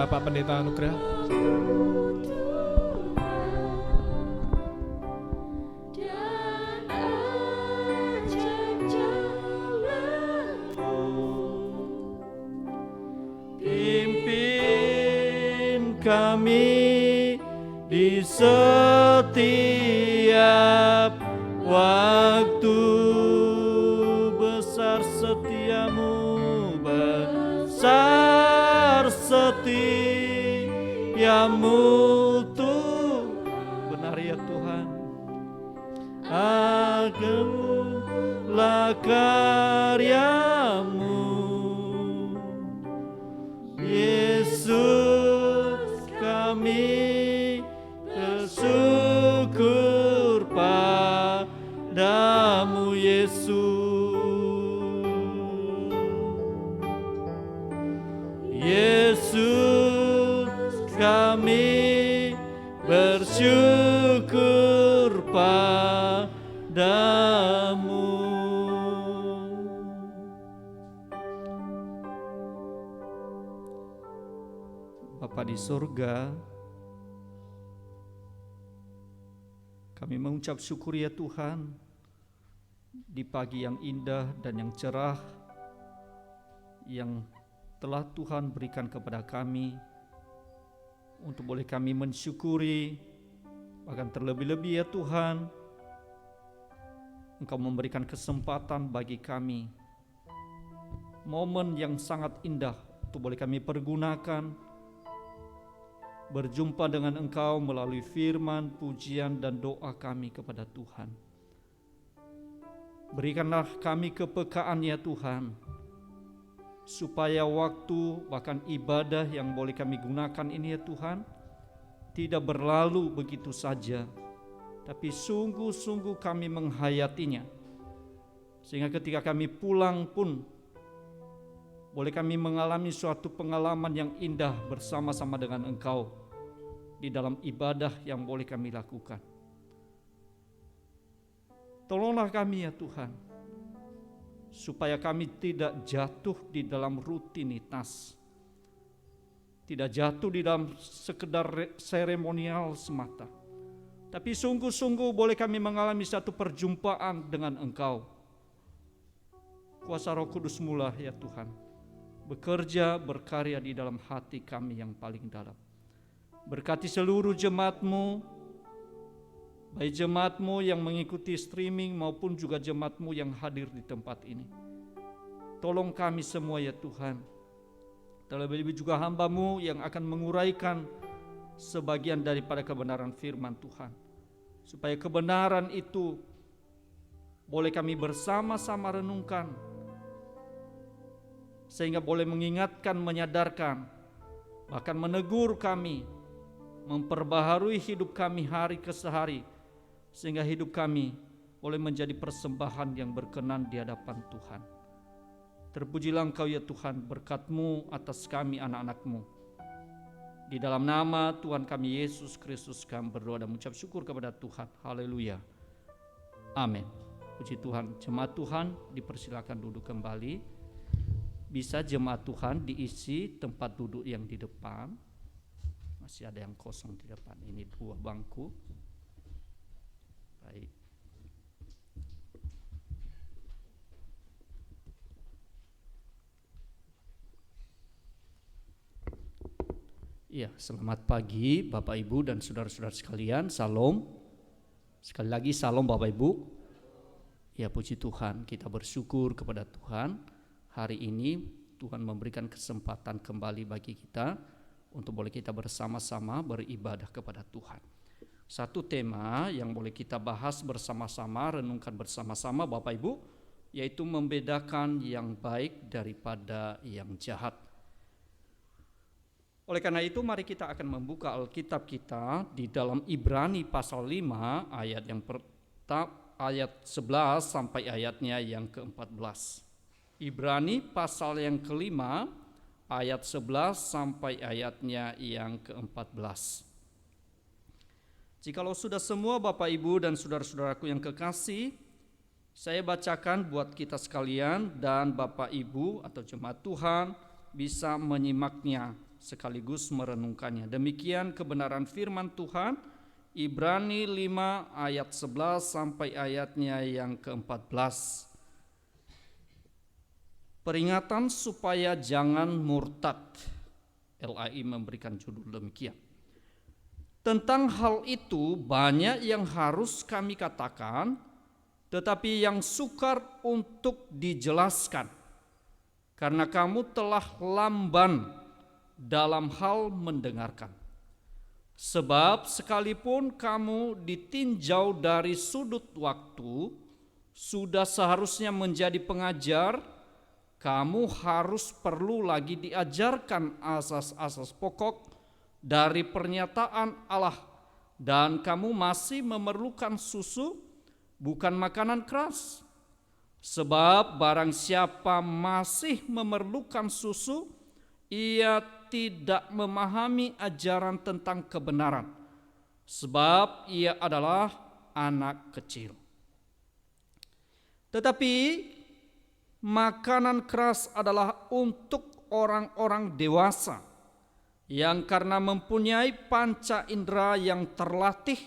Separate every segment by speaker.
Speaker 1: Pak Pendeta Anugrah.
Speaker 2: Pimpin kami di setiap waktu, besar setiamu, besar setiamu tuh benar ya Tuhan. Agunglah karyamu Yesus, kami bersyukur padamu Yesus. Yesus, kami bersyukur padamu. Bapa di surga, kami mengucap syukur ya Tuhan, di pagi yang indah dan yang cerah yang telah Tuhan berikan kepada kami, untuk boleh kami mensyukuri, bahkan terlebih-lebih ya Tuhan, Engkau memberikan kesempatan bagi kami, momen yang sangat indah untuk boleh kami pergunakan, berjumpa dengan Engkau melalui firman, pujian, dan doa kami kepada Tuhan. Berikanlah kami kepekaan ya Tuhan, supaya waktu bahkan ibadah yang boleh kami gunakan ini ya Tuhan, tidak berlalu begitu saja, tapi sungguh-sungguh kami menghayatinya, sehingga ketika kami pulang pun boleh kami mengalami suatu pengalaman yang indah bersama-sama dengan Engkau di dalam ibadah yang boleh kami lakukan. Tolonglah kami ya Tuhan, supaya kami tidak jatuh di dalam rutinitas, tidak jatuh di dalam sekedar seremonial semata, tapi sungguh-sungguh boleh kami mengalami satu perjumpaan dengan Engkau. Kuasa Roh Kudus mula ya Tuhan, bekerja berkarya di dalam hati kami yang paling dalam. Berkati seluruh jemaat-Mu, baik jemaat-Mu yang mengikuti streaming maupun juga jemaat-Mu yang hadir di tempat ini. Tolong kami semua ya Tuhan, terlebih-lebih juga hamba-Mu yang akan menguraikan sebagian daripada kebenaran firman Tuhan, supaya kebenaran itu boleh kami bersama-sama renungkan, sehingga boleh mengingatkan, menyadarkan, bahkan menegur kami, memperbaharui hidup kami hari ke hari, sehingga hidup kami boleh menjadi persembahan yang berkenan di hadapan Tuhan. Terpujilah Engkau ya Tuhan, berkat-Mu atas kami anak-anak-Mu. Di dalam nama Tuhan kami Yesus Kristus kami berdoa dan mengucap syukur kepada Tuhan. Haleluya. Amin. Puji Tuhan. Jemaat Tuhan dipersilakan duduk kembali. Bisa jemaat Tuhan diisi tempat duduk yang di depan. Masih ada yang kosong di depan. Ini 2 bangku. Baik. Iya, selamat pagi Bapak Ibu dan saudara-saudara sekalian. Salam. Sekali lagi salam Bapak Ibu. Ya, puji Tuhan, kita bersyukur kepada Tuhan. Hari ini Tuhan memberikan kesempatan kembali bagi kita untuk boleh kita bersama-sama beribadah kepada Tuhan. Satu tema yang boleh kita bahas bersama-sama, renungkan bersama-sama Bapak Ibu, yaitu membedakan yang baik daripada yang jahat. Oleh karena itu mari kita akan membuka Alkitab kita di dalam Ibrani pasal 5 ayat yang ayat 11 sampai ayatnya yang ke-14. Ibrani pasal yang kelima ayat 11 sampai ayatnya yang ke-14. Jikalau sudah semua Bapak Ibu dan saudara-saudaraku yang kekasih, saya bacakan buat kita sekalian dan Bapak Ibu atau jemaat Tuhan bisa menyimaknya sekaligus merenungkannya. Demikian kebenaran firman Tuhan, Ibrani 5 ayat 11 sampai ayatnya yang ke-14. Peringatan supaya jangan murtad. LAI memberikan judul demikian. Tentang hal itu banyak yang harus kami katakan, tetapi yang sukar untuk dijelaskan, karena kamu telah lamban dalam hal mendengarkan. Sebab sekalipun kamu ditinjau dari sudut waktu, sudah seharusnya menjadi pengajar, kamu perlu lagi diajarkan asas-asas pokok dari pernyataan Allah, dan kamu masih memerlukan susu, bukan makanan keras. Sebab barang siapa masih memerlukan susu, ia tidak memahami ajaran tentang kebenaran, sebab ia adalah anak kecil. Tetapi makanan keras adalah untuk orang-orang dewasa, yang karena mempunyai panca indera yang terlatih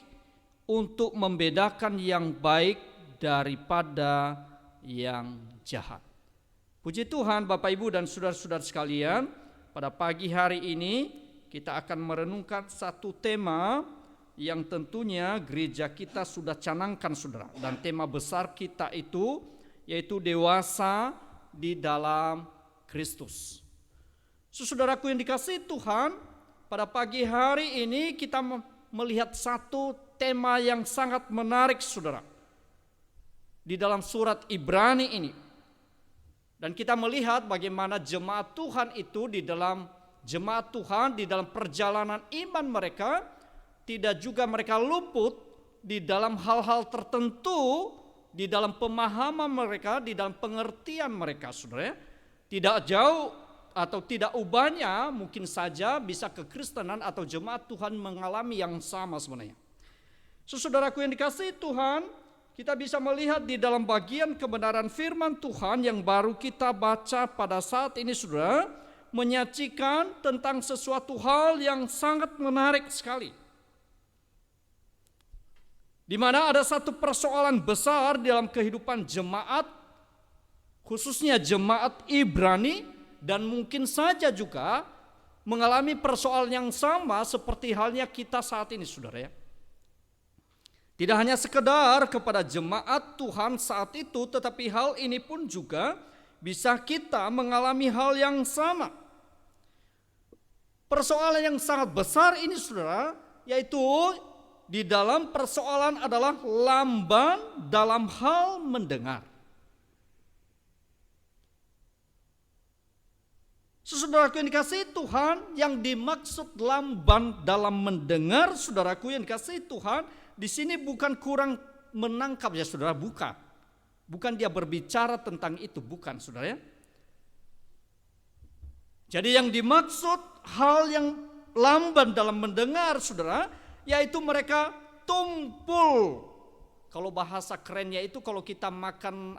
Speaker 2: untuk membedakan yang baik daripada yang jahat. Puji Tuhan, Bapak Ibu dan saudara-saudara sekalian, pada pagi hari ini kita akan merenungkan satu tema yang tentunya gereja kita sudah canangkan, saudara. Dan tema besar kita itu yaitu dewasa di dalam Kristus. Saudaraku yang dikasihi Tuhan, pada pagi hari ini kita melihat satu tema yang sangat menarik, saudara, di dalam surat Ibrani ini. Dan kita melihat bagaimana jemaat Tuhan itu di dalam perjalanan iman mereka, tidak juga mereka luput di dalam hal-hal tertentu, di dalam pemahaman mereka, di dalam pengertian mereka, saudara. Tidak jauh atau tidak ubahnya, mungkin saja bisa kekristenan atau jemaat Tuhan mengalami yang sama sebenarnya. Saudaraku yang dikasihi Tuhan, kita bisa melihat di dalam bagian kebenaran firman Tuhan yang baru kita baca pada saat ini, saudara, menyajikan tentang sesuatu hal yang sangat menarik sekali. Di mana ada satu persoalan besar dalam kehidupan jemaat, khususnya jemaat Ibrani, dan mungkin saja juga mengalami persoalan yang sama seperti halnya kita saat ini, saudara ya. Tidak hanya sekedar kepada jemaat Tuhan saat itu, tetapi hal ini pun juga bisa kita mengalami hal yang sama. Persoalan yang sangat besar ini, saudara, yaitu di dalam persoalan adalah lamban dalam hal mendengar. Saudaraku yang dikasihi Tuhan, yang dimaksud lamban dalam mendengar, saudaraku yang dikasihi Tuhan, di sini bukan kurang menangkap ya, saudara, bukan. Bukan dia berbicara tentang itu, bukan, saudara ya. Jadi yang dimaksud hal yang lamban dalam mendengar, saudara, yaitu mereka tumpul. Kalau bahasa kerennya itu kalau kita makan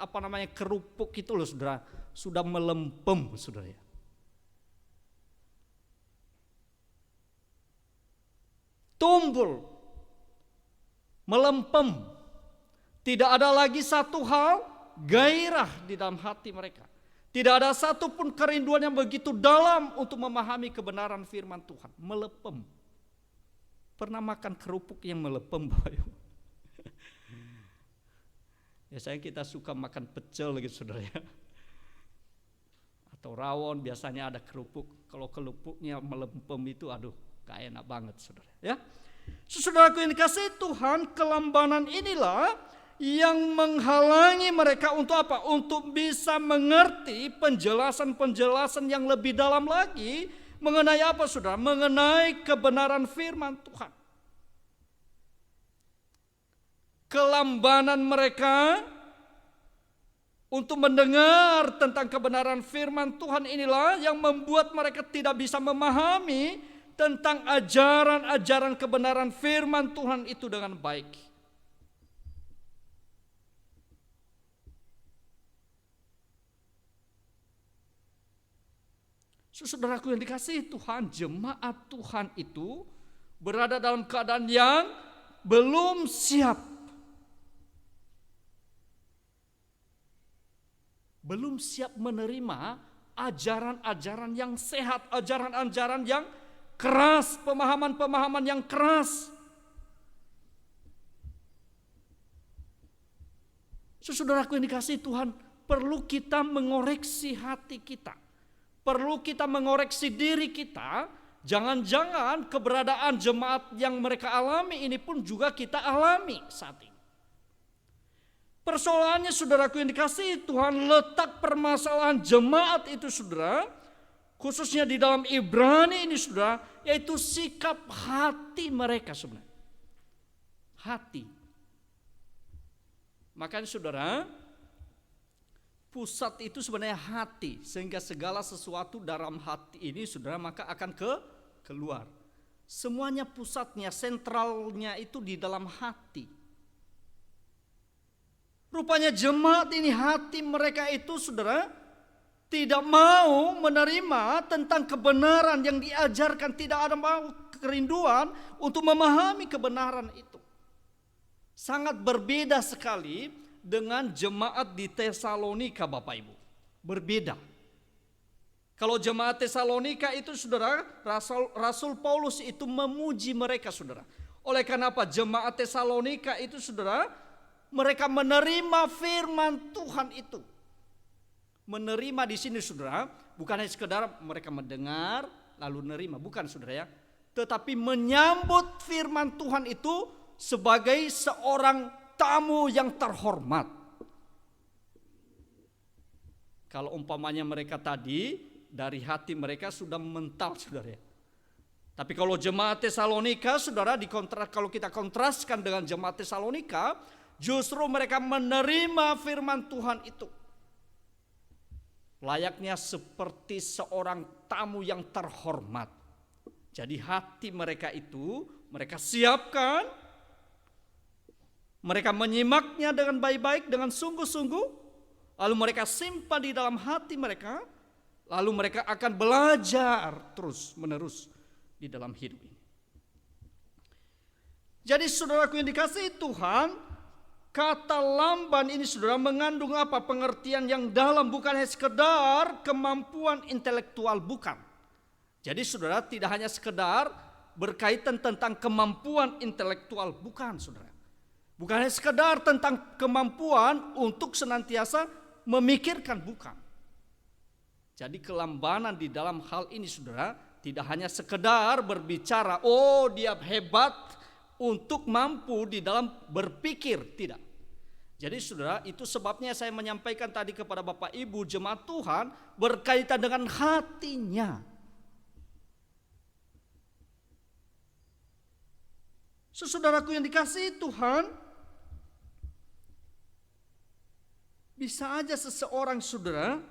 Speaker 2: kerupuk itu loh, saudara, sudah melempem, saudara ya. Tumpul, melempem. Tidak ada lagi satu hal gairah di dalam hati mereka. Tidak ada satupun kerinduan yang begitu dalam untuk memahami kebenaran firman Tuhan. Melepem. Pernah makan kerupuk yang melepem, Bapak Ibu? Biasanya kita suka makan pecel gitu, saudara ya. Atau rawon, biasanya ada kerupuk. Kalau kerupuknya melempem itu, aduh, gak enak banget, saudara ya. Saudaraku yang dikasihi Tuhan, kelambanan inilah yang menghalangi mereka untuk apa? Untuk bisa mengerti penjelasan-penjelasan yang lebih dalam lagi. Mengenai apa, saudara? Mengenai kebenaran firman Tuhan. Kelambanan mereka untuk mendengar tentang kebenaran firman Tuhan inilah yang membuat mereka tidak bisa memahami tentang ajaran-ajaran kebenaran firman Tuhan itu dengan baik. Saudaraku yang dikasihi Tuhan, jemaat Tuhan itu berada dalam keadaan yang belum siap. Belum siap menerima ajaran-ajaran yang sehat, ajaran-ajaran yang keras, pemahaman-pemahaman yang keras. Saudaraku yang dikasihi Tuhan, perlu kita mengoreksi hati kita. Perlu kita mengoreksi diri kita. Jangan-jangan keberadaan jemaat yang mereka alami ini pun juga kita alami saat ini. Persoalannya saudaraku yang dikasihi Tuhan, letak permasalahan jemaat itu saudara, khususnya di dalam Ibrani ini saudara, yaitu sikap hati mereka sebenarnya. Hati. Makanya saudara, pusat itu sebenarnya hati, sehingga segala sesuatu dalam hati ini saudara maka akan keluar. Semuanya pusatnya, sentralnya itu di dalam hati. Rupanya jemaat ini hati mereka itu saudara tidak mau menerima tentang kebenaran yang diajarkan, tidak ada mau kerinduan untuk memahami kebenaran itu. Sangat berbeda sekali dengan jemaat di Tesalonika Bapak Ibu. Berbeda. Kalau jemaat Tesalonika itu saudara, Rasul Paulus itu memuji mereka saudara. Oleh karena apa? Jemaat Tesalonika itu saudara, mereka menerima firman Tuhan itu. Menerima di sini saudara, bukan hanya sekedar mereka mendengar lalu menerima, bukan saudara ya. Tetapi menyambut firman Tuhan itu sebagai seorang tamu yang terhormat. Kalau umpamanya mereka tadi dari hati mereka sudah mental saudara ya. Tapi kalau jemaat Tesalonika saudara, kalau kita kontraskan dengan jemaat Tesalonika, justru mereka menerima firman Tuhan itu layaknya seperti seorang tamu yang terhormat. Jadi hati mereka itu mereka siapkan, mereka menyimaknya dengan baik-baik, dengan sungguh-sungguh, lalu mereka simpan di dalam hati mereka, lalu mereka akan belajar terus menerus di dalam hidup ini. Jadi saudaraku yang dikasihi Tuhan, kata lamban ini saudara mengandung apa? Pengertian yang dalam, bukan hanya sekedar kemampuan intelektual, bukan. Jadi saudara tidak hanya sekedar berkaitan tentang kemampuan intelektual, bukan saudara. Bukan hanya sekedar tentang kemampuan untuk senantiasa memikirkan, bukan. Jadi kelambanan di dalam hal ini saudara, tidak hanya sekedar berbicara, oh dia hebat untuk mampu di dalam berpikir, tidak. Jadi saudara, itu sebabnya saya menyampaikan tadi kepada Bapak Ibu jemaat Tuhan berkaitan dengan hatinya. Saudaraku yang dikasihi Tuhan, bisa aja seseorang saudara,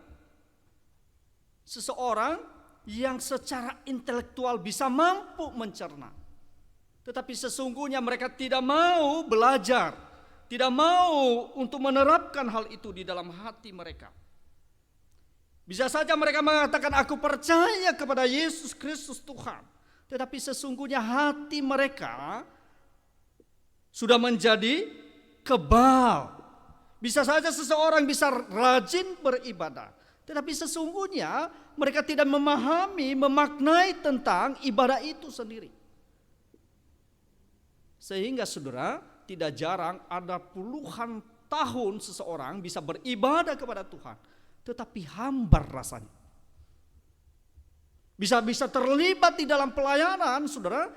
Speaker 2: seseorang yang secara intelektual bisa mampu mencerna, tetapi sesungguhnya mereka tidak mau belajar, tidak mau untuk menerapkan hal itu di dalam hati mereka. Bisa saja mereka mengatakan aku percaya kepada Yesus Kristus Tuhan, tetapi sesungguhnya hati mereka sudah menjadi kebal. Bisa saja seseorang bisa rajin beribadah, tetapi sesungguhnya mereka tidak memahami, memaknai tentang ibadah itu sendiri. Sehingga saudara, tidak jarang ada puluhan tahun seseorang bisa beribadah kepada Tuhan, tetapi hambar rasanya. Bisa terlibat di dalam pelayanan saudara,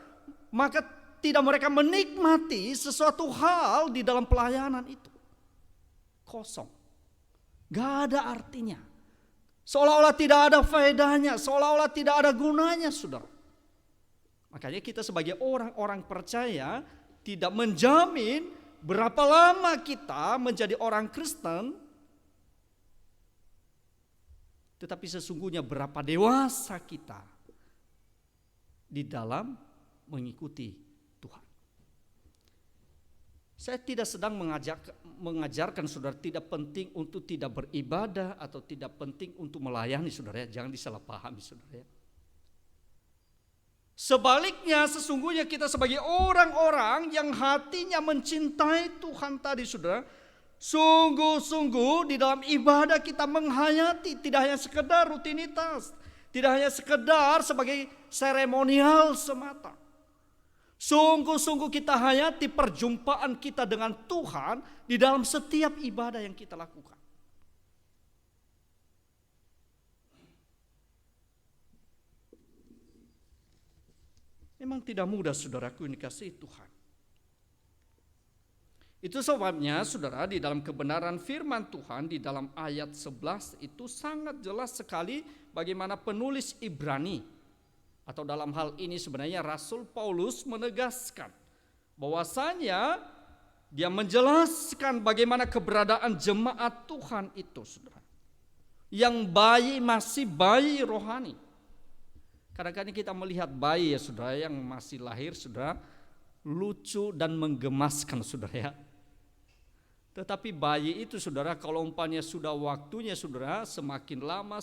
Speaker 2: maka tidak mereka menikmati sesuatu hal di dalam pelayanan itu. Kosong. Gak ada artinya. Seolah-olah tidak ada faedahnya, seolah-olah tidak ada gunanya saudara. Makanya kita sebagai orang-orang percaya tidak menjamin berapa lama kita menjadi orang Kristen, tetapi sesungguhnya berapa dewasa kita di dalam mengikuti Tuhan. Saya tidak sedang mengajarkan saudara tidak penting untuk tidak beribadah atau tidak penting untuk melayani saudara, jangan disalahpahami saudara. Sebaliknya sesungguhnya kita sebagai orang-orang yang hatinya mencintai Tuhan tadi saudara, sungguh-sungguh di dalam ibadah kita menghayati tidak hanya sekedar rutinitas, tidak hanya sekedar sebagai seremonial semata. Sungguh-sungguh kita hayati perjumpaan kita dengan Tuhan di dalam setiap ibadah yang kita lakukan. Memang tidak mudah saudaraku yang dikasihi Tuhan. Itu sebabnya saudara di dalam kebenaran firman Tuhan di dalam ayat 11 itu sangat jelas sekali bagaimana penulis Ibrani atau dalam hal ini sebenarnya Rasul Paulus menegaskan bahwasanya dia menjelaskan bagaimana keberadaan jemaat Tuhan itu saudara. Yang masih bayi rohani. Kadang-kadang kita melihat bayi ya saudara yang masih lahir saudara lucu dan menggemaskan saudara ya. Tetapi bayi itu saudara kalau umpamanya sudah waktunya saudara semakin lama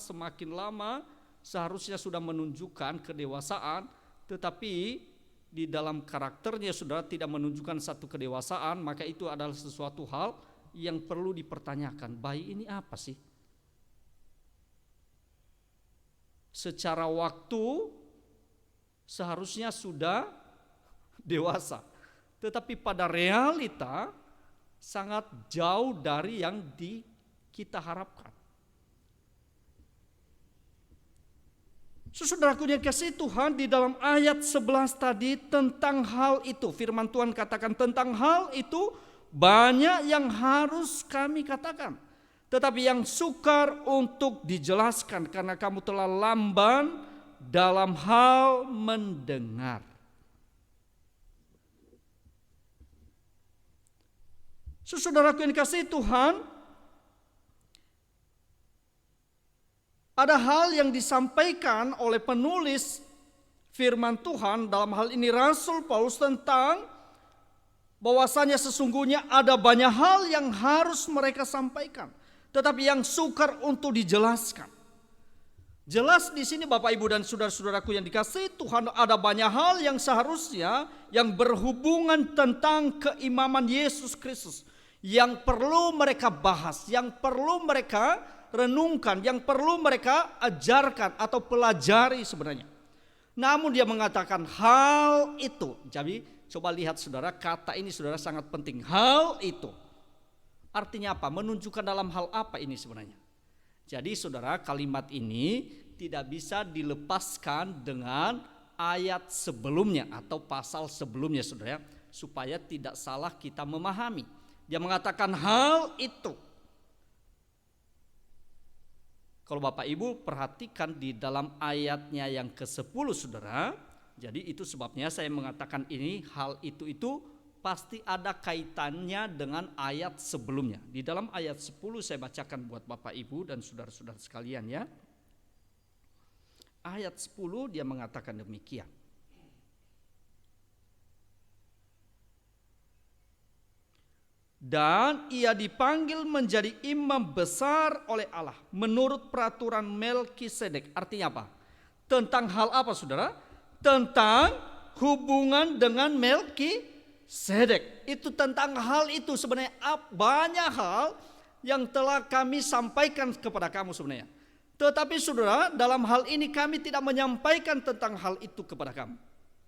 Speaker 2: seharusnya sudah menunjukkan kedewasaan, tetapi di dalam karakternya saudara tidak menunjukkan satu kedewasaan, maka itu adalah sesuatu hal yang perlu dipertanyakan. Bayi ini apa sih? Secara waktu seharusnya sudah dewasa, tetapi pada realita sangat jauh dari yang kita harapkan. Saudaraku yang kasih Tuhan, di dalam ayat 11 tadi tentang hal itu, firman Tuhan katakan tentang hal itu banyak yang harus kami katakan, tetapi yang sukar untuk dijelaskan karena kamu telah lamban dalam hal mendengar. Saudaraku yang dikasihi Tuhan, ada hal yang disampaikan oleh penulis firman Tuhan dalam hal ini Rasul Paulus tentang bahwasanya sesungguhnya ada banyak hal yang harus mereka sampaikan, tetapi yang sukar untuk dijelaskan. Jelas di sini Bapak Ibu dan saudara-saudaraku yang dikasihi Tuhan, ada banyak hal yang seharusnya yang berhubungan tentang keimaman Yesus Kristus yang perlu mereka bahas, yang perlu mereka renungkan, yang perlu mereka ajarkan atau pelajari sebenarnya. Namun dia mengatakan hal itu. Jadi coba lihat saudara, kata ini saudara sangat penting. Hal itu artinya apa? Menunjukkan dalam hal apa ini sebenarnya? Jadi saudara, kalimat ini tidak bisa dilepaskan dengan ayat sebelumnya atau pasal sebelumnya saudara, supaya tidak salah kita memahami. Dia mengatakan hal itu. Kalau Bapak Ibu perhatikan di dalam ayatnya yang ke-10 saudara, jadi itu sebabnya saya mengatakan ini hal itu pasti ada kaitannya dengan ayat sebelumnya. Di dalam ayat 10 saya bacakan buat Bapak Ibu dan saudara-saudara sekalian ya. Ayat 10 dia mengatakan demikian. Dan ia dipanggil menjadi imam besar oleh Allah menurut peraturan Melkisedek. Artinya apa? Tentang hal apa saudara? Tentang hubungan dengan Melkisedek. Itu tentang hal itu sebenarnya banyak hal yang telah kami sampaikan kepada kamu sebenarnya. Tetapi saudara, dalam hal ini kami tidak menyampaikan tentang hal itu kepada kamu.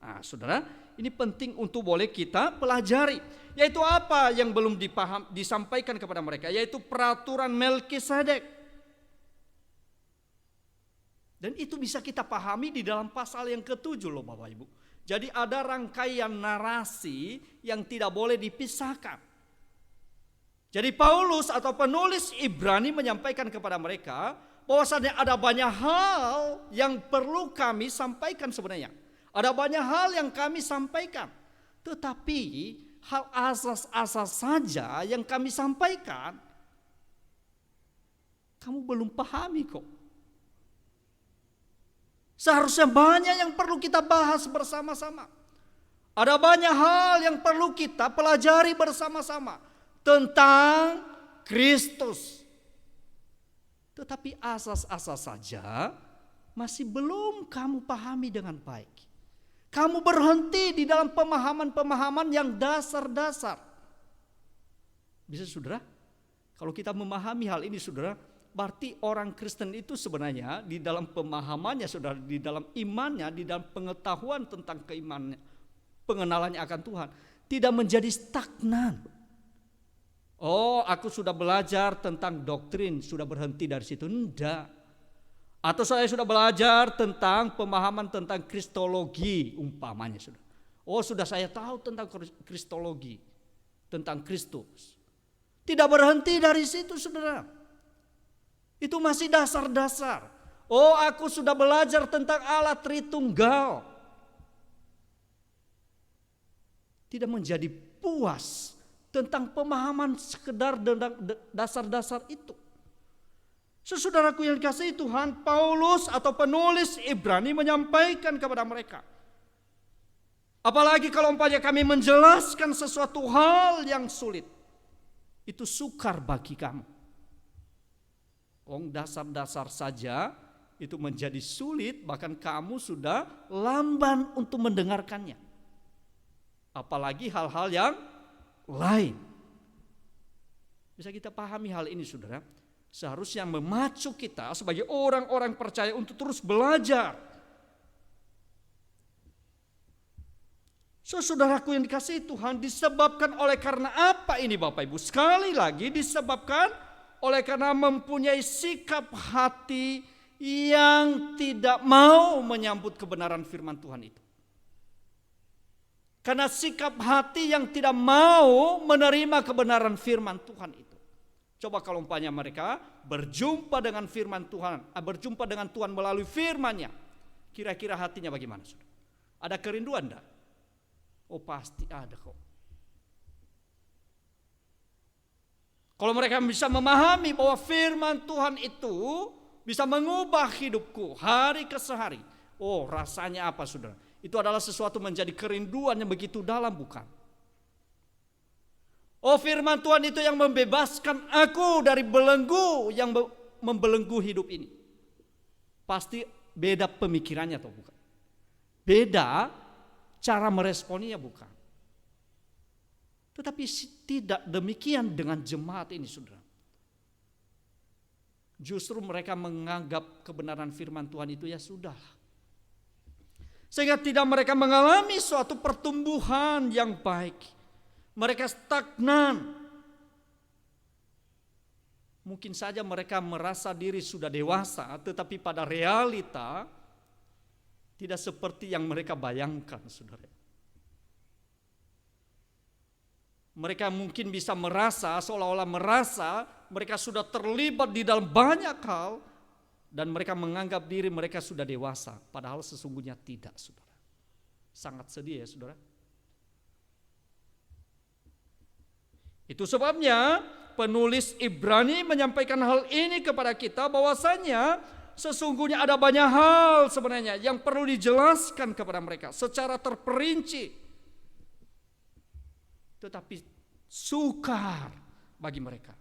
Speaker 2: Nah saudara, ini penting untuk boleh kita pelajari. Yaitu apa yang belum disampaikan kepada mereka, yaitu peraturan Melkisedek. Dan itu bisa kita pahami di dalam pasal yang ke-7 loh Bapak Ibu. Jadi ada rangkaian narasi yang tidak boleh dipisahkan. Jadi Paulus atau penulis Ibrani menyampaikan kepada mereka bahwasanya ada banyak hal yang perlu kami sampaikan sebenarnya. Ada banyak hal yang kami sampaikan. Tetapi hal asas-asas saja yang kami sampaikan, kamu belum pahami kok. Seharusnya banyak yang perlu kita bahas bersama-sama. Ada banyak hal yang perlu kita pelajari bersama-sama tentang Kristus. Tetapi asas-asas saja masih belum kamu pahami dengan baik. Kamu berhenti di dalam pemahaman-pemahaman yang dasar-dasar. Bisa saudara? Kalau kita memahami hal ini saudara, berarti orang Kristen itu sebenarnya di dalam pemahamannya saudara, di dalam imannya, di dalam pengetahuan tentang keimanannya, pengenalannya akan Tuhan, tidak menjadi stagnan. Oh, aku sudah belajar tentang doktrin, sudah berhenti dari situ. Enggak. Atau saya sudah belajar tentang pemahaman tentang kristologi umpamanya sudah. Oh, sudah saya tahu tentang kristologi, tentang Kristus. Tidak berhenti dari situ saudara. Itu masih dasar-dasar. Oh, aku sudah belajar tentang Allah Tritunggal. Tidak menjadi puas tentang pemahaman sekedar dasar-dasar itu. Saudaraku yang dikasihi Tuhan, Paulus atau penulis Ibrani menyampaikan kepada mereka. Apalagi kalau umpamanya kami menjelaskan sesuatu hal yang sulit, itu sukar bagi kamu. Dasar-dasar saja itu menjadi sulit, bahkan kamu sudah lamban untuk mendengarkannya. Apalagi hal-hal yang lain. Bisa kita pahami hal ini saudara? Seharusnya memacu kita sebagai orang-orang percaya untuk terus belajar. Saudaraku yang dikasihi Tuhan, disebabkan oleh karena apa ini Bapak Ibu? Sekali lagi disebabkan oleh karena mempunyai sikap hati yang tidak mau menyambut kebenaran firman Tuhan itu. Karena sikap hati yang tidak mau menerima kebenaran firman Tuhan itu. Coba kalau umpamanya mereka berjumpa dengan firman Tuhan, berjumpa dengan Tuhan melalui firman-Nya, kira-kira hatinya bagaimana saudara? Ada kerinduan enggak? Oh, pasti ada kok. Kalau mereka bisa memahami bahwa firman Tuhan itu bisa mengubah hidupku hari ke hari. Oh, rasanya apa saudara? Itu adalah sesuatu menjadi kerinduan yang begitu dalam, bukan? Oh, firman Tuhan itu yang membebaskan aku dari belenggu yang membelenggu hidup ini. Pasti beda pemikirannya atau bukan? Beda cara meresponinya, bukan? Tetapi tidak demikian dengan jemaat ini saudara. Justru mereka menganggap kebenaran firman Tuhan itu ya sudah. Sehingga tidak mereka mengalami suatu pertumbuhan yang baik. Mereka stagnan. Mungkin saja mereka merasa diri sudah dewasa, tetapi pada realita tidak seperti yang mereka bayangkan, saudara. Mereka mungkin bisa merasa, seolah-olah merasa mereka sudah terlibat di dalam banyak hal dan mereka menganggap diri mereka sudah dewasa, padahal sesungguhnya tidak, saudara. Sangat sedih ya, saudara. Itu sebabnya penulis Ibrani menyampaikan hal ini kepada kita, bahwasanya sesungguhnya ada banyak hal sebenarnya yang perlu dijelaskan kepada mereka secara terperinci. Tetapi sukar bagi mereka.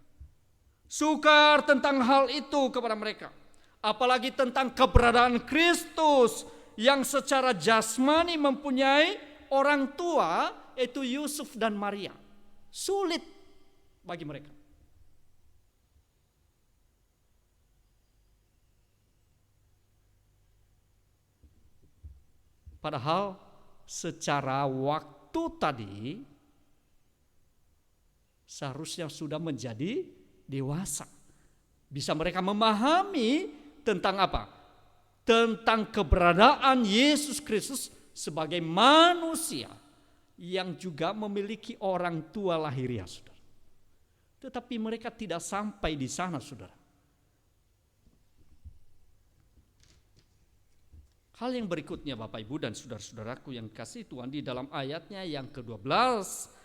Speaker 2: Sukar tentang hal itu kepada mereka. Apalagi tentang keberadaan Kristus yang secara jasmani mempunyai orang tua, yaitu Yusuf dan Maria. Sulit bagi mereka. Padahal secara waktu tadi seharusnya sudah menjadi dewasa. Bisa mereka memahami tentang apa? Tentang keberadaan Yesus Kristus sebagai manusia yang juga memiliki orang tua lahiriah, saudara. Tetapi mereka tidak sampai di sana, saudara. Hal yang berikutnya Bapak Ibu dan saudara-saudaraku yang dikasihi Tuhan, di dalam ayatnya yang ke-12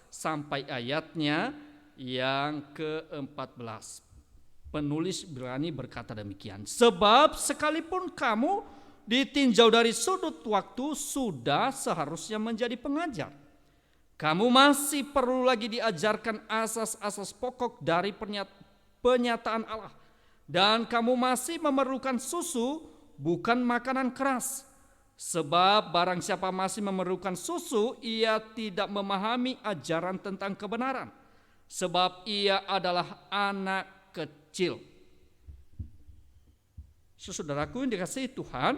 Speaker 2: sampai ayatnya yang ke-14. Penulis Ibrani berkata demikian. Sebab sekalipun kamu ditinjau dari sudut waktu sudah seharusnya menjadi pengajar. Kamu masih perlu lagi diajarkan asas-asas pokok dari penyataan Allah. Dan kamu masih memerlukan susu, bukan makanan keras. Sebab barang siapa masih memerlukan susu, ia tidak memahami ajaran tentang kebenaran. Sebab ia adalah anak kecil. Saudaraku yang dikasihi Tuhan,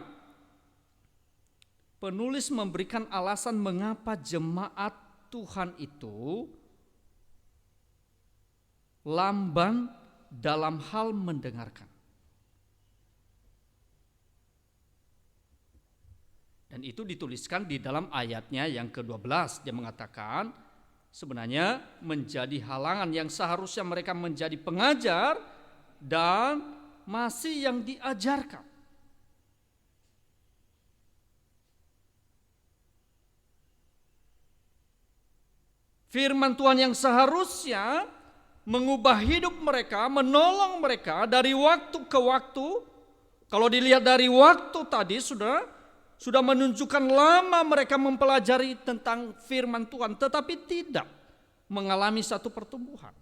Speaker 2: penulis memberikan alasan mengapa jemaat Tuhan itu lamban dalam hal mendengarkan. Dan itu dituliskan di dalam ayatnya yang ke-12. Dia mengatakan sebenarnya menjadi halangan yang seharusnya mereka menjadi pengajar dan masih yang diajarkan. Firman Tuhan yang seharusnya mengubah hidup mereka, menolong mereka dari waktu ke waktu. Kalau dilihat dari waktu tadi sudah menunjukkan lama mereka mempelajari tentang firman Tuhan, tetapi tidak mengalami satu pertumbuhan.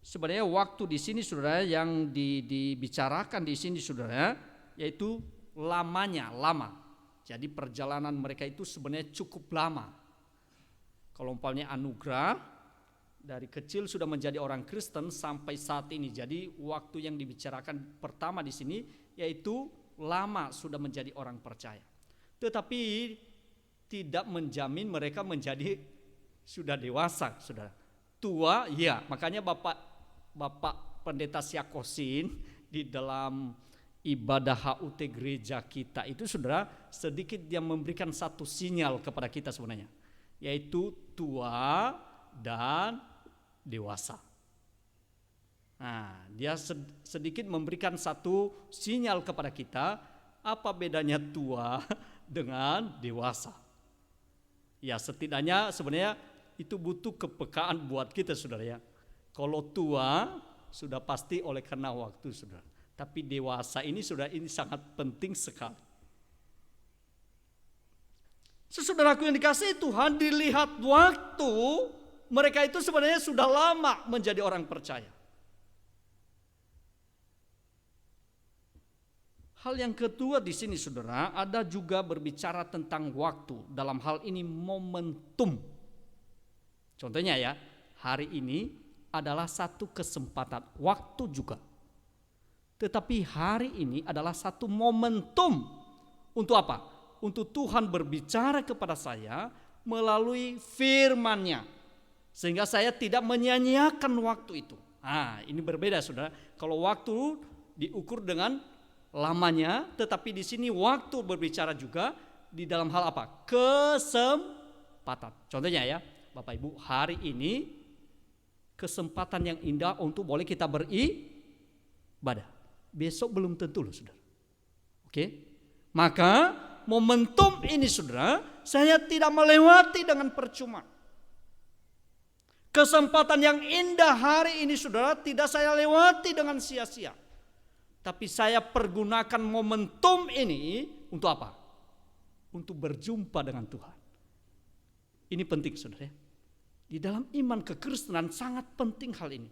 Speaker 2: Sebenarnya waktu di sini saudara yang dibicarakan di sini saudara, yaitu lama. Jadi perjalanan mereka itu sebenarnya cukup lama. Kalau umpamanya anugerah, dari kecil sudah menjadi orang Kristen sampai saat ini. Jadi waktu yang dibicarakan pertama di sini yaitu lama sudah menjadi orang percaya. Tetapi tidak menjamin mereka menjadi sudah dewasa, saudara. Tua, ya. Makanya Bapak Pendeta Syakosin di dalam ibadah HUT gereja kita itu saudara sedikit dia memberikan satu sinyal kepada kita sebenarnya, yaitu tua dan dewasa. Nah, dia sedikit memberikan satu sinyal kepada kita, apa bedanya tua dengan dewasa. Ya, setidaknya sebenarnya itu butuh kepekaan buat kita saudara ya. Kalau tua sudah pasti oleh karena waktu saudara. Tapi dewasa ini sangat penting sekali. Saudaraku yang dikasihi Tuhan, dilihat waktu mereka itu sebenarnya sudah lama menjadi orang percaya. Hal yang kedua di sini saudara, ada juga berbicara tentang waktu. Dalam hal ini momentum. Contohnya ya, hari ini adalah satu kesempatan, waktu juga. Tetapi hari ini adalah satu momentum. Untuk apa? Untuk Tuhan berbicara kepada saya melalui firman-Nya. Sehingga saya tidak menyia-nyiakan waktu itu. Nah, ini berbeda saudara. Kalau waktu diukur dengan lamanya, tetapi di sini waktu berbicara juga di dalam hal apa? Kesempatan. Contohnya ya, Bapak Ibu, hari ini kesempatan yang indah untuk boleh kita beribadah. Besok belum tentu loh saudara. Oke? Maka momentum ini saudara, saya tidak melewati dengan percuma. Kesempatan yang indah hari ini saudara tidak saya lewati dengan sia-sia. Tapi saya pergunakan momentum ini untuk apa? Untuk berjumpa dengan Tuhan. Ini penting saudara. Di dalam iman kekristenan sangat penting hal ini.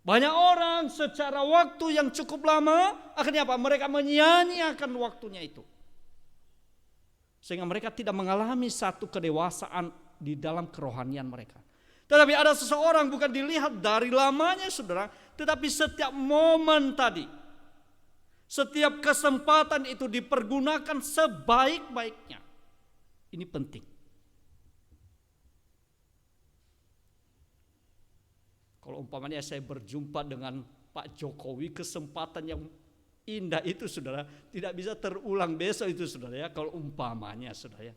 Speaker 2: Banyak orang secara waktu yang cukup lama, akhirnya apa? Mereka menyia-nyiakan waktunya itu. Sehingga mereka tidak mengalami satu kedewasaan di dalam kerohanian mereka. Tetapi ada seseorang bukan dilihat dari lamanya saudara, tetapi setiap momen tadi. Setiap kesempatan itu dipergunakan sebaik-baiknya. Ini penting. Kalau umpamanya saya berjumpa dengan Pak Jokowi, kesempatan yang indah itu saudara tidak bisa terulang besok itu saudara ya, kalau umpamanya saudara ya.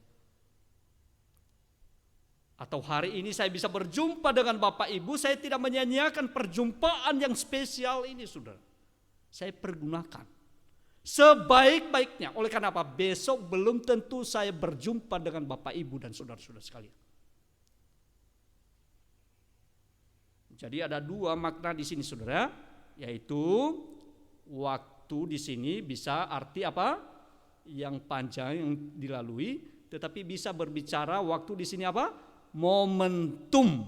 Speaker 2: Atau hari ini saya bisa berjumpa dengan Bapak Ibu, saya tidak menyia-nyiakan perjumpaan yang spesial ini saudara. Saya pergunakan sebaik-baiknya. Oleh karena apa? Besok belum tentu saya berjumpa dengan Bapak Ibu dan saudara-saudara sekalian. Jadi ada dua makna di sini saudara, yaitu waktu di sini bisa arti apa? Yang panjang yang dilalui, tetapi bisa berbicara waktu di sini apa? Momentum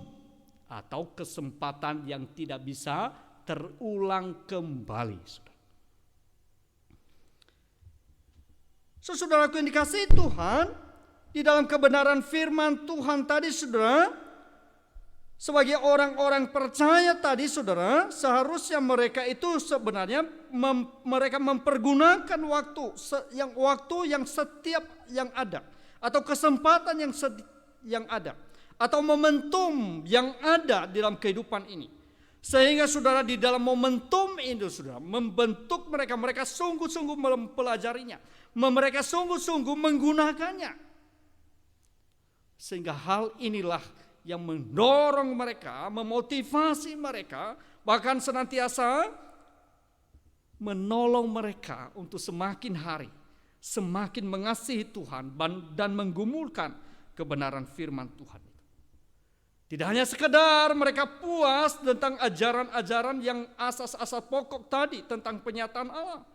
Speaker 2: atau kesempatan yang tidak bisa terulang kembali. Saudaraku yang dikasihi Tuhan, di dalam kebenaran firman Tuhan tadi, saudara, sebagai orang-orang percaya tadi, saudara, seharusnya mereka itu sebenarnya mereka mempergunakan waktu yang setiap yang ada, atau kesempatan yang ada, atau momentum yang ada dalam kehidupan ini. Sehingga saudara, di dalam momentum itu, saudara, membentuk mereka sungguh-sungguh mempelajarinya, mereka sungguh-sungguh menggunakannya. Sehingga hal inilah yang mendorong mereka, memotivasi mereka, bahkan senantiasa menolong mereka untuk semakin hari semakin mengasihi Tuhan dan menggumulkan kebenaran firman Tuhan itu. Tidak hanya sekedar mereka puas tentang ajaran-ajaran yang asas-asas pokok tadi tentang penyataan Allah,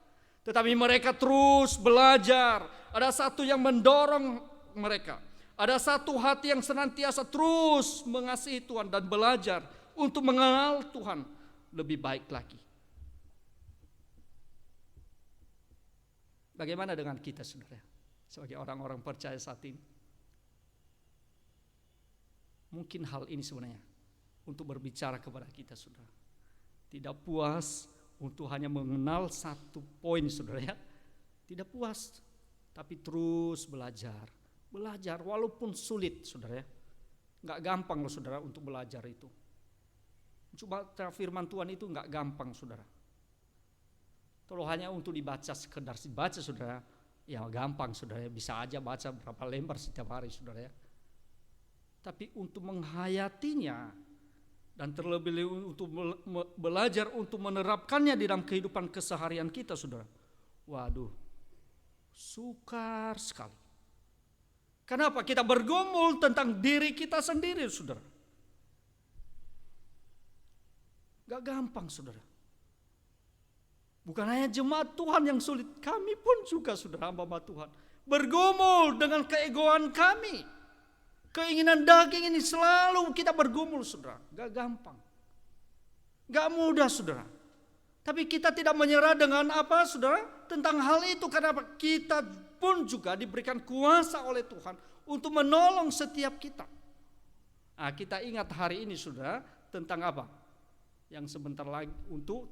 Speaker 2: tetapi mereka terus belajar. Ada satu yang mendorong mereka. Ada satu hati yang senantiasa terus mengasihi Tuhan dan belajar untuk mengenal Tuhan lebih baik lagi. Bagaimana dengan kita, saudara, sebagai orang-orang percaya saat ini? Mungkin hal ini sebenarnya untuk berbicara kepada kita, saudara. Tidak puas untuk hanya mengenal satu poin, saudara, ya. Tidak puas, tapi terus belajar walaupun sulit, saudara, ya. Nggak gampang loh, saudara, untuk belajar itu. Coba firman Tuhan itu nggak gampang, saudara. Kalau hanya untuk sekedar dibaca, saudara, ya gampang, saudara, bisa aja baca berapa lembar setiap hari, saudara, ya. Tapi untuk menghayatinya dan terlebih untuk belajar untuk menerapkannya di dalam kehidupan keseharian kita, saudara, waduh, sukar sekali. Kenapa? Kita bergumul tentang diri kita sendiri, saudara. Gak gampang, saudara. Bukan hanya jemaat Tuhan yang sulit, kami pun juga, saudara, hamba Tuhan, bergumul dengan keegoan kami. Keinginan daging ini selalu kita bergumul, saudara. Gak gampang, gak mudah, saudara. Tapi kita tidak menyerah dengan apa, saudara, tentang hal itu. Karena kita pun juga diberikan kuasa oleh Tuhan untuk menolong setiap kita. Nah, kita ingat hari ini, saudara, tentang apa? Yang sebentar lagi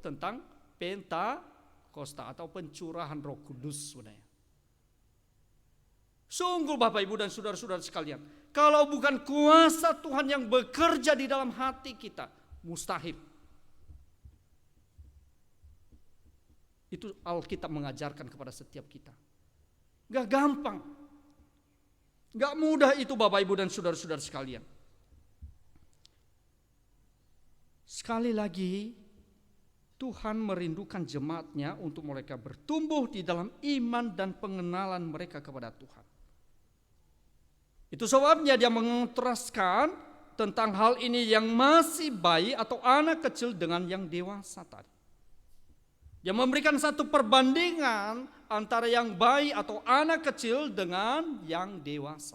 Speaker 2: tentang Pentakosta atau pencurahan Roh Kudus, sebenarnya. Sungguh Bapak Ibu dan saudara-saudara sekalian, kalau bukan kuasa Tuhan yang bekerja di dalam hati kita, mustahil. Itu Alkitab mengajarkan kepada setiap kita. Gak gampang, gak mudah itu Bapak Ibu dan saudara-saudara sekalian. Sekali lagi, Tuhan merindukan jemaatnya untuk mereka bertumbuh di dalam iman dan pengenalan mereka kepada Tuhan. Itu sebabnya dia mengontraskan tentang hal ini yang masih bayi atau anak kecil dengan yang dewasa tadi. Dia memberikan satu perbandingan antara yang bayi atau anak kecil dengan yang dewasa.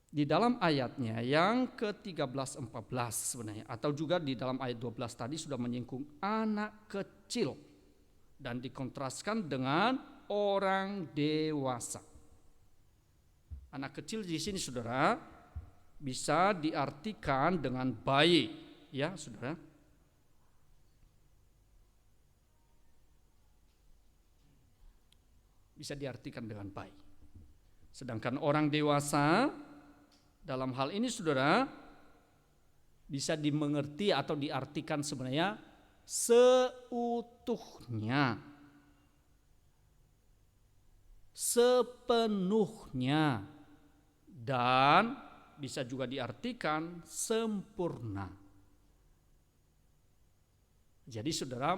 Speaker 2: Di dalam ayatnya yang ke-13-14 sebenarnya, atau juga di dalam ayat 12 tadi sudah menyinggung anak kecil dan dikontraskan dengan orang dewasa. Anak kecil di sini, saudara, bisa diartikan dengan bayi, ya, saudara. Bisa diartikan dengan bayi. Sedangkan orang dewasa dalam hal ini, saudara, bisa dimengerti atau diartikan sebenarnya seutuhnya, sepenuhnya, dan bisa juga diartikan sempurna. Jadi saudara,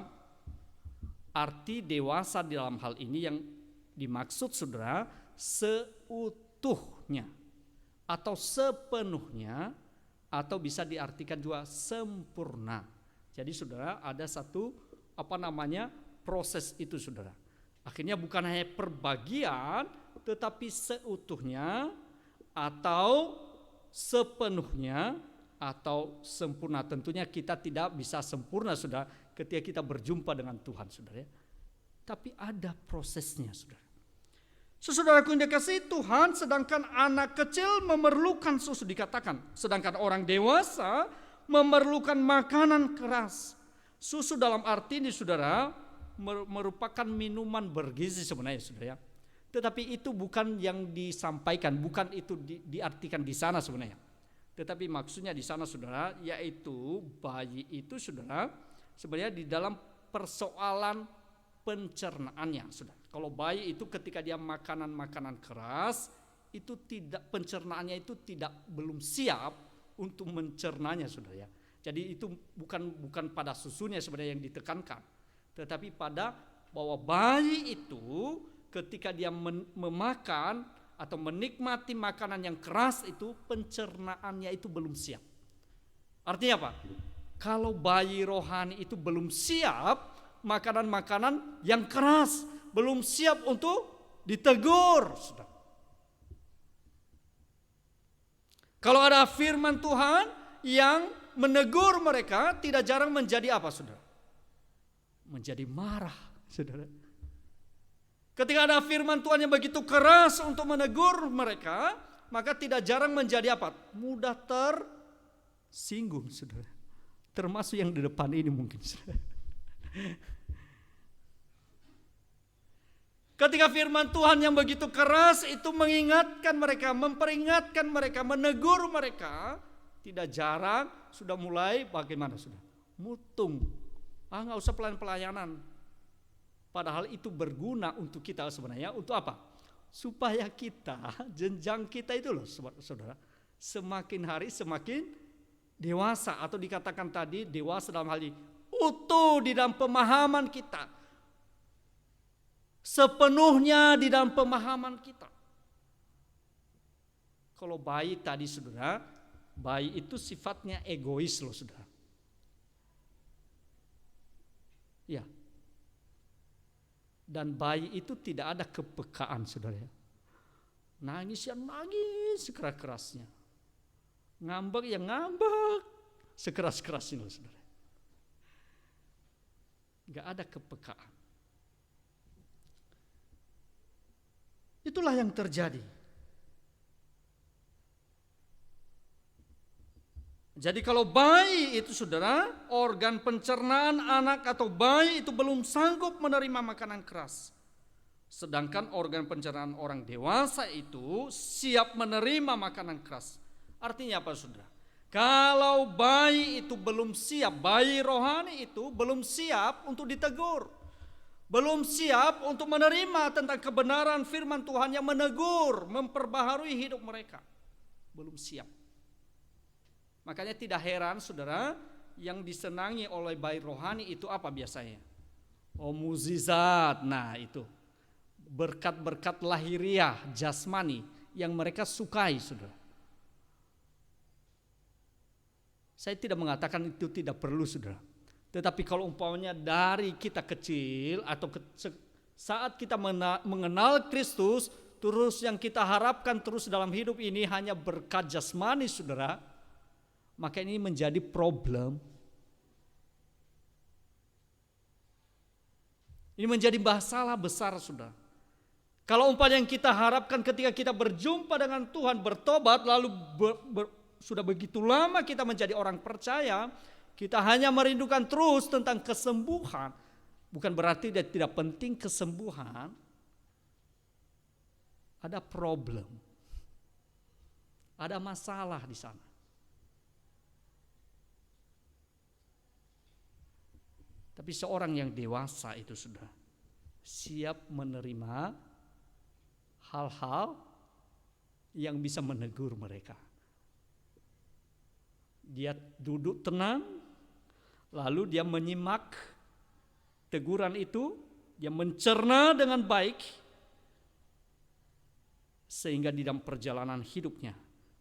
Speaker 2: arti dewasa di dalam hal ini yang dimaksud, saudara, seutuhnya atau sepenuhnya, atau bisa diartikan juga sempurna. Jadi saudara, ada satu proses itu, saudara. Akhirnya bukan hanya perbagian, tetapi seutuhnya atau sepenuhnya atau sempurna. Tentunya kita tidak bisa sempurna, saudara, ketika kita berjumpa dengan Tuhan, saudara. Tapi ada prosesnya, saudara. Saudaraku yang dikasihi Tuhan, sedangkan anak kecil memerlukan susu, dikatakan. Sedangkan orang dewasa memerlukan makanan keras. Susu dalam arti ini, saudara, merupakan minuman bergizi sebenarnya, saudara. Tetapi itu bukan yang disampaikan, bukan itu diartikan di sana sebenarnya. Tetapi maksudnya di sana, saudara, yaitu bayi itu, saudara, sebenarnya di dalam persoalan pencernaannya, saudara. Kalau bayi itu ketika dia makanan keras, itu tidak, pencernaannya itu belum siap untuk mencernanya, saudara. Jadi itu bukan pada susunya sebenarnya yang ditekankan, tetapi pada bahwa bayi itu ketika dia memakan atau menikmati makanan yang keras itu, pencernaannya itu belum siap. Artinya apa? Kalau bayi rohani itu belum siap, makanan-makanan yang keras belum siap untuk ditegur. Kalau ada firman Tuhan yang menegur mereka, tidak jarang menjadi apa, saudara? Menjadi marah, saudara. Ketika ada firman Tuhan yang begitu keras untuk menegur mereka, maka tidak jarang menjadi apa? Mudah tersinggung, saudara. Termasuk yang di depan ini mungkin, saudara. Ketika firman Tuhan yang begitu keras itu mengingatkan mereka, memperingatkan mereka, menegur mereka, tidak jarang sudah mulai bagaimana, sudah mutung. Nggak usah pelayanan. Padahal itu berguna untuk kita sebenarnya. Untuk apa? Supaya kita, jenjang kita itu loh, saudara, semakin hari semakin dewasa, atau dikatakan tadi dewasa dalam hal ini utuh di dalam pemahaman kita, sepenuhnya di dalam pemahaman kita. Kalau bayi tadi, saudara, bayi itu sifatnya egois loh, saudara. Ya. Dan bayi itu tidak ada kepekaan, saudara. Nangis ya nangis sekeras-kerasnya, ngambek ya ngambek sekeras-kerasnya, saudara. Gak ada kepekaan. Itulah yang terjadi. Jadi kalau bayi itu, saudara, organ pencernaan anak atau bayi itu belum sanggup menerima makanan keras. Sedangkan organ pencernaan orang dewasa itu siap menerima makanan keras. Artinya apa, saudara? Kalau bayi itu belum siap, bayi rohani itu belum siap untuk ditegur, belum siap untuk menerima tentang kebenaran firman Tuhan yang menegur, memperbaharui hidup mereka, belum siap. Makanya tidak heran, saudara, yang disenangi oleh bayi rohani itu apa biasanya? Oh, mukjizat. Nah, itu berkat-berkat lahiriah jasmani yang mereka sukai, saudara. Saya tidak mengatakan itu tidak perlu, saudara. Tetapi kalau umpamanya dari kita kecil atau saat kita mengenal Kristus, terus yang kita harapkan terus dalam hidup ini hanya berkat jasmani, saudara, maka ini menjadi problem. Ini menjadi masalah besar, saudara. Kalau umpamanya yang kita harapkan ketika kita berjumpa dengan Tuhan, bertobat, lalu sudah begitu lama kita menjadi orang percaya, kita hanya merindukan terus tentang kesembuhan. Bukan berarti dia tidak penting kesembuhan. Ada problem. Ada masalah di sana. Tapi seorang yang dewasa itu sudah siap menerima hal-hal yang bisa menegur mereka. Dia duduk tenang, lalu dia menyimak teguran itu, dia mencerna dengan baik, sehingga di dalam perjalanan hidupnya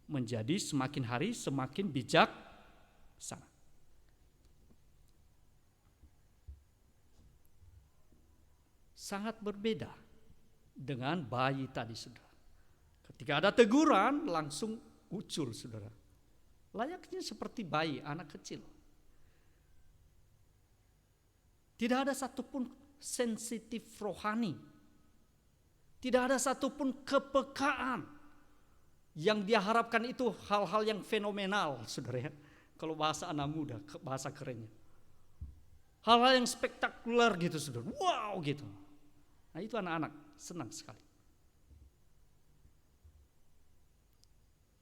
Speaker 2: menjadi semakin hari semakin bijaksana. sangat berbeda dengan bayi tadi, saudara. Ketika ada teguran langsung ucul, saudara. Layaknya seperti bayi, anak kecil. Tidak ada satupun sensitif rohani. Tidak ada satupun kepekaan. Yang dia harapkan itu hal-hal yang fenomenal, saudara ya. Kalau bahasa anak muda, bahasa kerennya. Hal-hal yang spektakuler gitu, saudara. Wow gitu. Nah itu anak-anak senang sekali.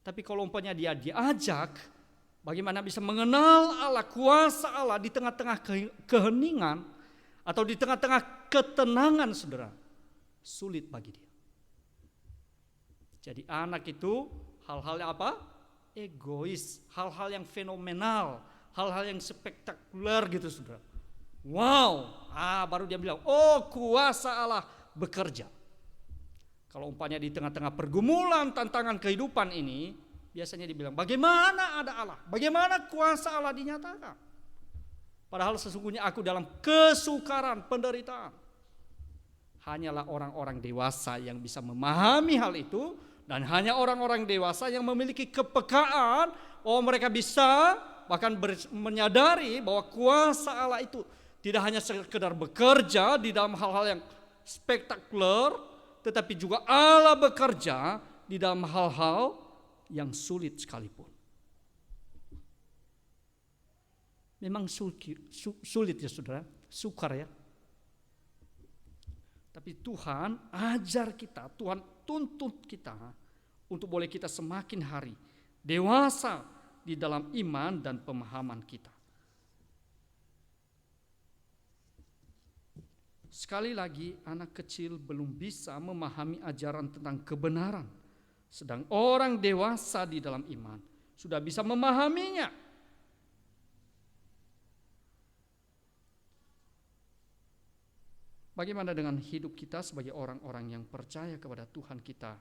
Speaker 2: Tapi kalau umpamanya dia diajak, bagaimana bisa mengenal Allah, kuasa Allah di tengah-tengah keheningan atau di tengah-tengah ketenangan, saudara, sulit bagi dia. Jadi anak itu hal-hal yang apa? Egois, hal-hal yang fenomenal, hal-hal yang spektakuler gitu, saudara. Wow, baru dia bilang, oh kuasa Allah bekerja. Kalau umpamanya di tengah-tengah pergumulan, tantangan kehidupan ini, biasanya dibilang, bagaimana ada Allah? Bagaimana kuasa Allah dinyatakan? Padahal sesungguhnya aku dalam kesukaran, penderitaan. Hanyalah orang-orang dewasa yang bisa memahami hal itu, dan hanya orang-orang dewasa yang memiliki kepekaan, mereka bisa bahkan menyadari bahwa kuasa Allah itu tidak hanya sekedar bekerja di dalam hal-hal yang spektakuler, tetapi juga Allah bekerja di dalam hal-hal yang sulit sekalipun. Memang sulit ya saudara, sukar ya. Tapi Tuhan ajar kita, Tuhan tuntut kita untuk boleh kita semakin hari dewasa di dalam iman dan pemahaman kita. Sekali lagi, anak kecil belum bisa memahami ajaran tentang kebenaran, sedang orang dewasa di dalam iman sudah bisa memahaminya. Bagaimana dengan hidup kita sebagai orang-orang yang percaya kepada Tuhan kita,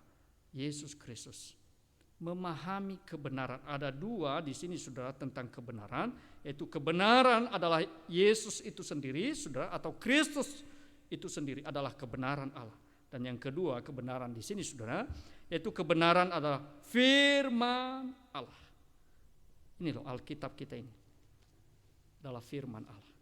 Speaker 2: Yesus Kristus? Memahami kebenaran. Ada dua di sini saudara tentang kebenaran, yaitu kebenaran adalah Yesus itu sendiri, saudara, atau Kristus itu sendiri adalah kebenaran Allah. Dan yang kedua, kebenaran di sini saudara, yaitu kebenaran adalah firman Allah. Ini loh Alkitab kita ini adalah firman Allah.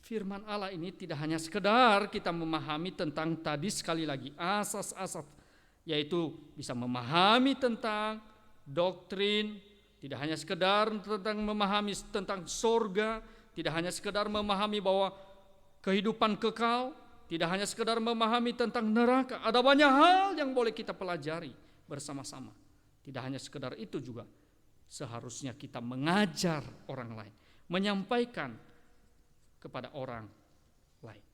Speaker 2: Firman Allah ini tidak hanya sekedar kita memahami tentang tadi sekali lagi asas-asas, yaitu bisa memahami tentang doktrin, tidak hanya sekedar tentang memahami tentang surga, tidak hanya sekedar memahami bahwa kehidupan kekal, tidak hanya sekedar memahami tentang neraka. Ada banyak hal yang boleh kita pelajari bersama-sama. Tidak hanya sekedar itu juga, seharusnya kita mengajar orang lain, menyampaikan kepada orang lain.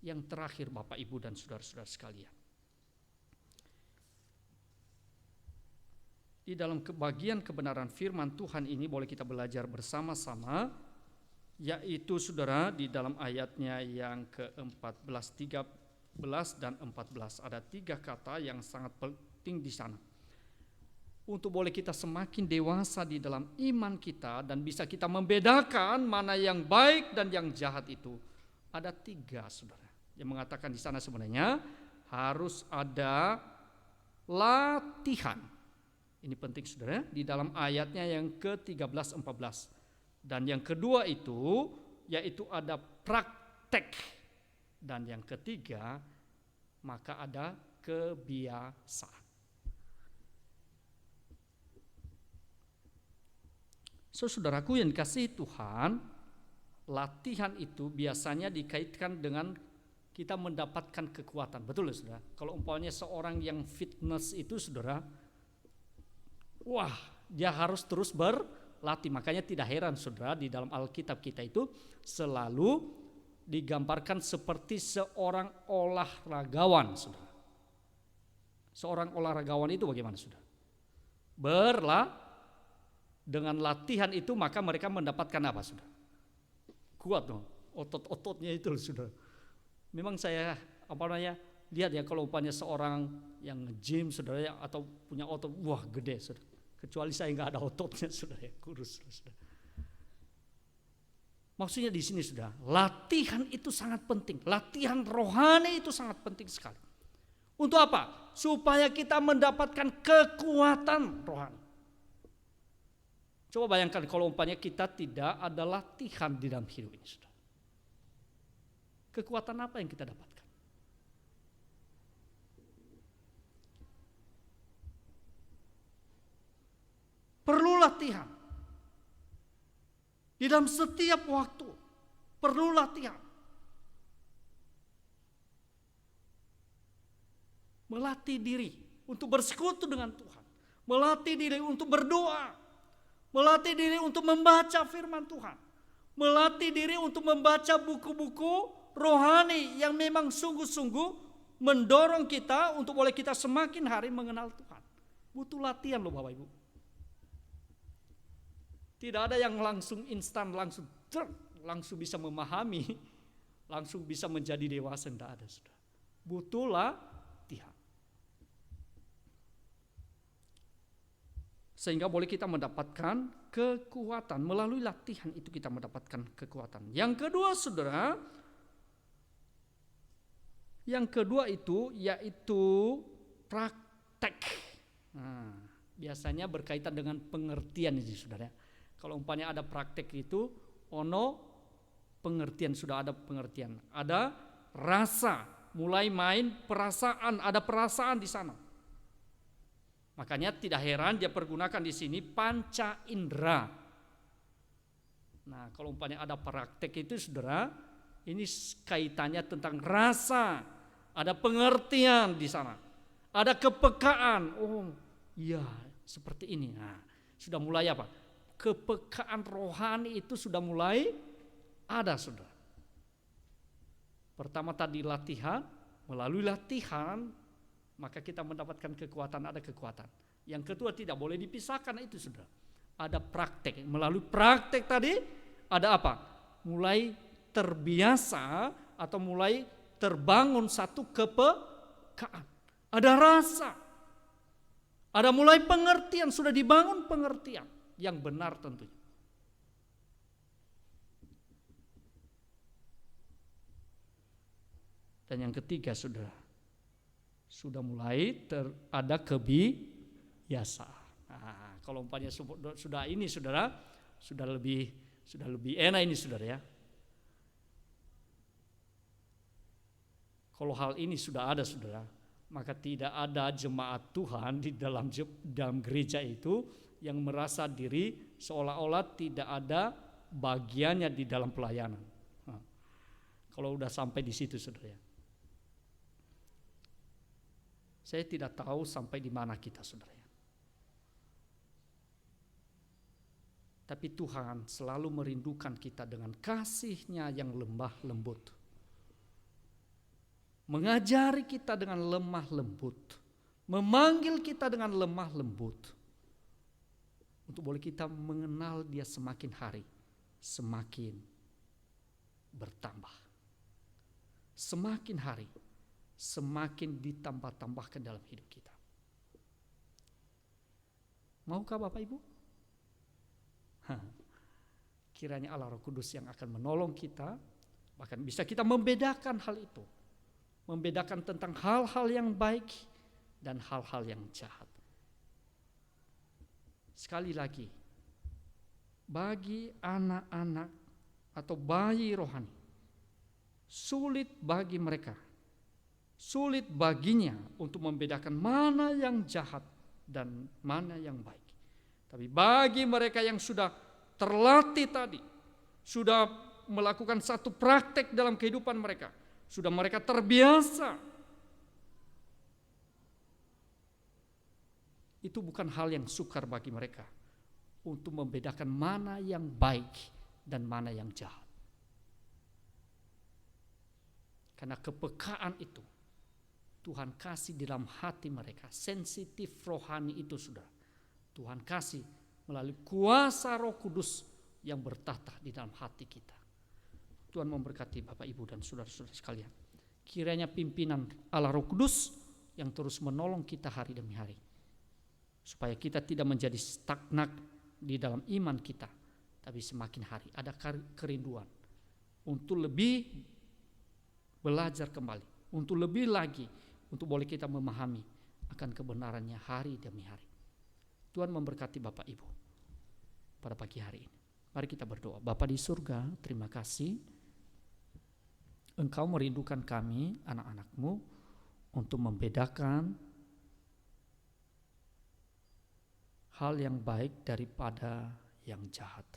Speaker 2: Yang terakhir Bapak Ibu dan saudara-saudara sekalian, di dalam bagian kebenaran firman Tuhan ini boleh kita belajar bersama-sama, yaitu saudara di dalam ayatnya yang ke-14, 13 dan 14 ada 3 kata yang sangat penting di sana. Untuk boleh kita semakin dewasa di dalam iman kita dan bisa kita membedakan mana yang baik dan yang jahat itu. Ada 3 saudara yang mengatakan di sana sebenarnya harus ada latihan. Ini penting saudara di dalam ayatnya yang ke-13, 14. Dan yang kedua itu yaitu ada praktek. Dan yang ketiga maka ada kebiasaan. Saudaraku yang dikasihi Tuhan, latihan itu biasanya dikaitkan dengan kita mendapatkan kekuatan. Betul ya saudara? Kalau umpamanya seorang yang fitness itu saudara, dia harus terus berlatih. Makanya tidak heran saudara di dalam Alkitab kita itu selalu digambarkan seperti seorang olahragawan saudara. Seorang olahragawan itu bagaimana saudara? Dengan latihan itu maka mereka mendapatkan apa saudara? Kuat dong, otot-ototnya itu saudara. Memang saya lihat ya kalau umpamanya seorang yang nge-gym saudara ya, atau punya otot gede saudara. Kecuali saya nggak ada ototnya saudara ya, kurus saudara. Maksudnya di sini sudah, latihan itu sangat penting. Latihan rohani itu sangat penting sekali. Untuk apa? Supaya kita mendapatkan kekuatan rohani. Coba bayangkan kalau umpamanya kita tidak ada latihan di dalam hidup ini, sudah. Kekuatan apa yang kita dapatkan? Perlu latihan. Di dalam setiap waktu perlu latihan. Melatih diri untuk bersekutu dengan Tuhan. Melatih diri untuk berdoa. Melatih diri untuk membaca firman Tuhan. Melatih diri untuk membaca buku-buku rohani yang memang sungguh-sungguh mendorong kita untuk boleh kita semakin hari mengenal Tuhan. Butuh latihan loh Bapak Ibu. Tidak ada yang langsung instan, langsung bisa memahami, langsung bisa menjadi dewasa, tidak ada, sudah. Butuh latihan. Sehingga boleh kita mendapatkan kekuatan, melalui latihan itu kita mendapatkan kekuatan. Yang kedua saudara, yang kedua itu yaitu praktek. Nah, biasanya berkaitan dengan pengertian ini saudara. Kalau umpamanya ada praktek itu, pengertian, sudah ada pengertian. Ada rasa, mulai main perasaan, ada perasaan di sana. Makanya tidak heran dia pergunakan di sini panca indera. Nah, kalau umpamanya ada praktek itu saudara, ini kaitannya tentang rasa, ada pengertian di sana. Ada kepekaan, oh iya seperti ini. Nah, sudah mulai apa? Kepekaan rohani itu sudah mulai ada saudara. Pertama tadi latihan, melalui latihan maka kita mendapatkan kekuatan, ada kekuatan. Yang kedua tidak boleh dipisahkan itu saudara. Ada praktek, melalui praktek tadi ada apa? Mulai terbiasa atau mulai terbangun satu kepekaan. Ada rasa, ada mulai pengertian, sudah dibangun pengertian yang benar tentunya. Dan yang ketiga saudara, sudah mulai ada kebiasaan. Nah, kalau umpamanya sudah ini saudara, sudah lebih enak ini saudara ya. Kalau hal ini sudah ada saudara, maka tidak ada jemaat Tuhan di dalam gereja itu yang merasa diri seolah-olah tidak ada bagiannya di dalam pelayanan. Nah, kalau udah sampai di situ saudara ya. Saya tidak tahu sampai di mana kita saudara ya. Tapi Tuhan selalu merindukan kita dengan kasih-Nya yang lemah lembut. Mengajari kita dengan lemah lembut. Memanggil kita dengan lemah lembut. Untuk boleh kita mengenal Dia semakin hari, semakin bertambah. Semakin hari, semakin ditambah-tambahkan dalam hidup kita. Maukah Bapak Ibu? Kiranya Allah Roh Kudus yang akan menolong kita, bahkan bisa kita membedakan hal itu. Membedakan tentang hal-hal yang baik dan hal-hal yang jahat. Sekali lagi, bagi anak-anak atau bayi rohani, sulit bagi mereka, sulit baginya untuk membedakan mana yang jahat dan mana yang baik. Tapi bagi mereka yang sudah terlatih tadi, sudah melakukan satu praktek dalam kehidupan mereka, sudah mereka terbiasa, itu bukan hal yang sukar bagi mereka untuk membedakan mana yang baik dan mana yang jahat. Karena kepekaan itu Tuhan kasih di dalam hati mereka, sensitif rohani itu sudah Tuhan kasih melalui kuasa Roh Kudus yang bertahta di dalam hati kita. Tuhan memberkati Bapak Ibu dan saudara-saudara sekalian. Kiranya pimpinan Allah Roh Kudus yang terus menolong kita hari demi hari, supaya kita tidak menjadi stagnan di dalam iman kita, tapi semakin hari ada kerinduan untuk lebih belajar kembali, untuk lebih lagi, untuk boleh kita memahami akan kebenarannya hari demi hari. Tuhan memberkati Bapak Ibu pada pagi hari ini. Mari kita berdoa. Bapa di surga, terima kasih Engkau merindukan kami, anak-anak-Mu, untuk membedakan hal yang baik daripada yang jahat.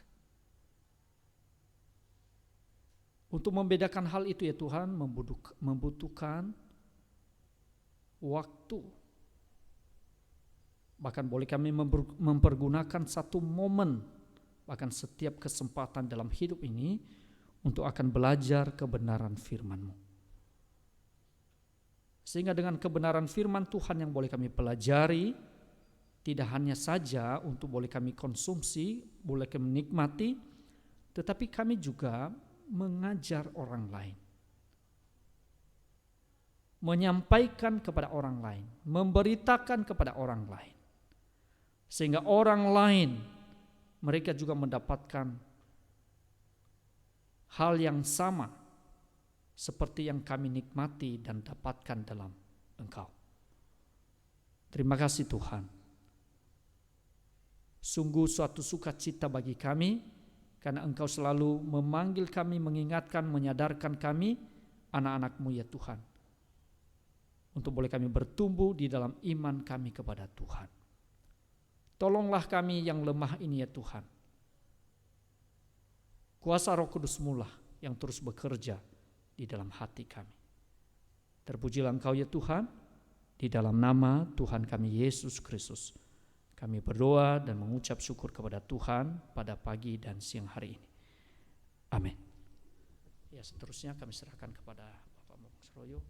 Speaker 2: Untuk membedakan hal itu ya Tuhan membutuhkan waktu. Bahkan boleh kami mempergunakan satu momen, bahkan setiap kesempatan dalam hidup ini untuk akan belajar kebenaran firman-Mu. Sehingga dengan kebenaran firman Tuhan yang boleh kami pelajari, tidak hanya saja untuk boleh kami konsumsi, boleh kami nikmati, tetapi kami juga mengajar orang lain, menyampaikan kepada orang lain, memberitakan kepada orang lain, sehingga orang lain mereka juga mendapatkan hal yang sama seperti yang kami nikmati dan dapatkan dalam Engkau. Terima kasih Tuhan. Sungguh suatu sukacita bagi kami, karena Engkau selalu memanggil kami, mengingatkan, menyadarkan kami, anak-anak-Mu ya Tuhan, untuk boleh kami bertumbuh di dalam iman kami kepada Tuhan. Tolonglah kami yang lemah ini ya Tuhan. Kuasa Roh Kudus-Mu lah yang terus bekerja di dalam hati kami. Terpujilah Engkau ya Tuhan, di dalam nama Tuhan kami Yesus Kristus. Kami berdoa dan mengucap syukur kepada Tuhan pada pagi dan siang hari ini. Amin. Ya, seterusnya kami serahkan kepada Bapak Mokseroyo.